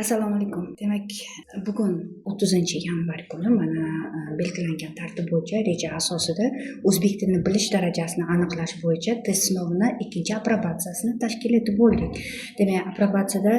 Assalomu alaykum. Demak, bugun 30-yanvar kuni mana belgilangan tartib bo'yicha reja asosida o'zbek tilini bilish darajasini aniqlash bo'yicha test sinovini ikkinchi aprobatsiyasini tashkil etib bo'ldik. Demak, aprobatsiyada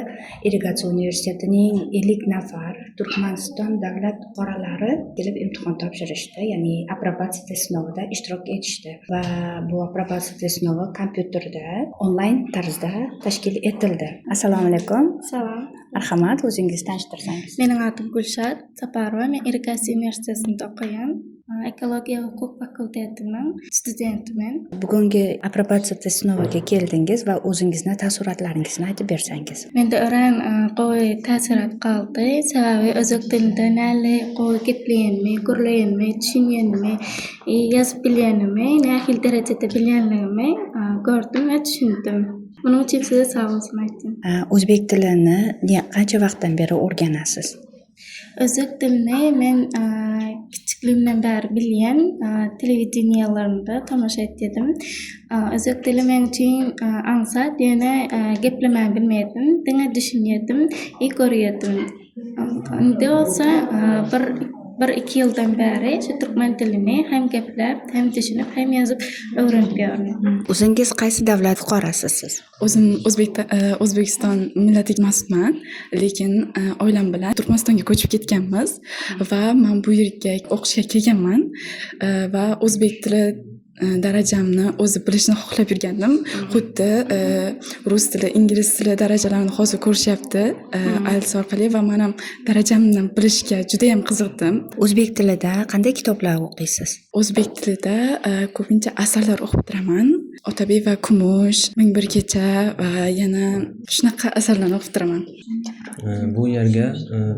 Irrigatsiya universitetining 50 nafar Turkmaniston davlat fuqarolari kelib imtihon topshirishdi, ya'ni aprobatsiya test sinovida ishtirok etishdi va bu aprobatsiya test sinovi kompyuterda onlayn tarzda tashkil etildi. Assalomu alaykum. Salom. Marhamat, o'zingizni tanishtirsangiz. Mening adim Gulshad Saparova. Men Irrigatsiya universitetida o'qiyman. Ekologiya va huquq fakultetining studentiman. Bugungi aprobatsiya test sinoviga keldingiz va o'zingizni taassurotlaringizni aytib bersangiz. Menda o'ran qo'y ta'sirat qildi. Sababi o'zbek tilida nali qo'y gaplayolmay, ko'rlayolmay, tushunolmay, yozib bilolmay, nahil darajada bilolmay ko'rdim va tushundim. Buning uchun sizga sog' bo'lsin aytdim. O'zbek tilini qancha vaqtdan beri o'rganasiz? O'zbek tilini men kichikligimdan beri bilgan, televideniyalarida tomosha etdim. O'zbek tili men uchun ansat, yana gaplamay bilmaydim, dinga tushunardim, ko'rardim. Endi olsa bir ikki yildan beri shu turkman tilini ham gaplab, ham tushunib, ham yozib o'rganib yuraman. O'zingiz qaysi davlat fuqarosiz siz? O'zim O'zbekiston millatiga mansubman, lekin oilam bilan Turkmanistonga ko'chib ketganmiz va men bu yerga o'qishga kelganman va o'zbek tili darajamni o'zi bilishni xohlab yurgandim. Xuddi rus tili, ingliz tili darajalarini hozir ko'rishyapti IELTS orqali va men ham darajamni bilishga juda ham qiziqdim. O'zbek tilida qanday kitoblar o'qiysiz? O'zbek tilida ko'pincha asarlar o'qib turaman. Otabek va Kumush, Ming bir kecha va yana shunaqa asarlarni o'qib turaman. Bu yerga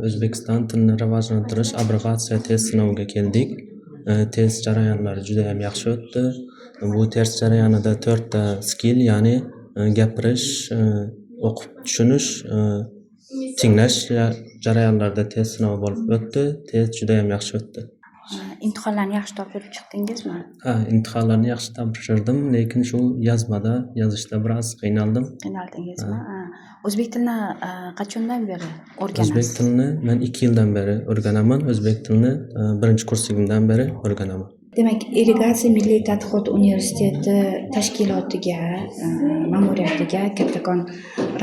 O'zbekiston tilini rivojlantirish aprobatsiya test sinoviga keldik. Test jarayonlari juda ham yaxshi o'tdi. Bu test jarayonida 4 ta skill, ya'ni gapirish, o'qib tushunish, tinglash jarayonlarida test sinovi bo'lib o'tdi. Test juda ham yaxshi o'tdi. Imtihonlarni yaxshi topshirib chiqdingizmi? Imtihonlarni yaxshi topshirdim, lekin shu yozishda biroz qiynaldim. Qiynaldingizmi? O'zbek tilini qachondan beri o'rganasiz? O'zbek tilini men 2 yildan beri o'rganaman. O'zbek tilini birinchi kursligimdan beri o'rganaman. Demak, Irrigatsiya milliy tadqiqot universiteti tashkilotiga, ma'muriyatiga kattakon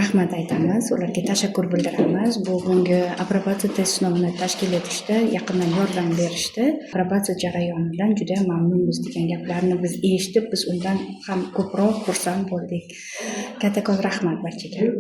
rahmat aytamiz. Ularga tashakkur bildiramiz. Bugungi aprobatsiya test sinovini tashkil etishda yaqindan yordam berishdi. Aprobatsiya jarayonidan juda ham mamnunmiz degan gaplarni biz eshitib, biz undan ham ko'proq xursand bo'ldik. Kattakon rahmat barchaga.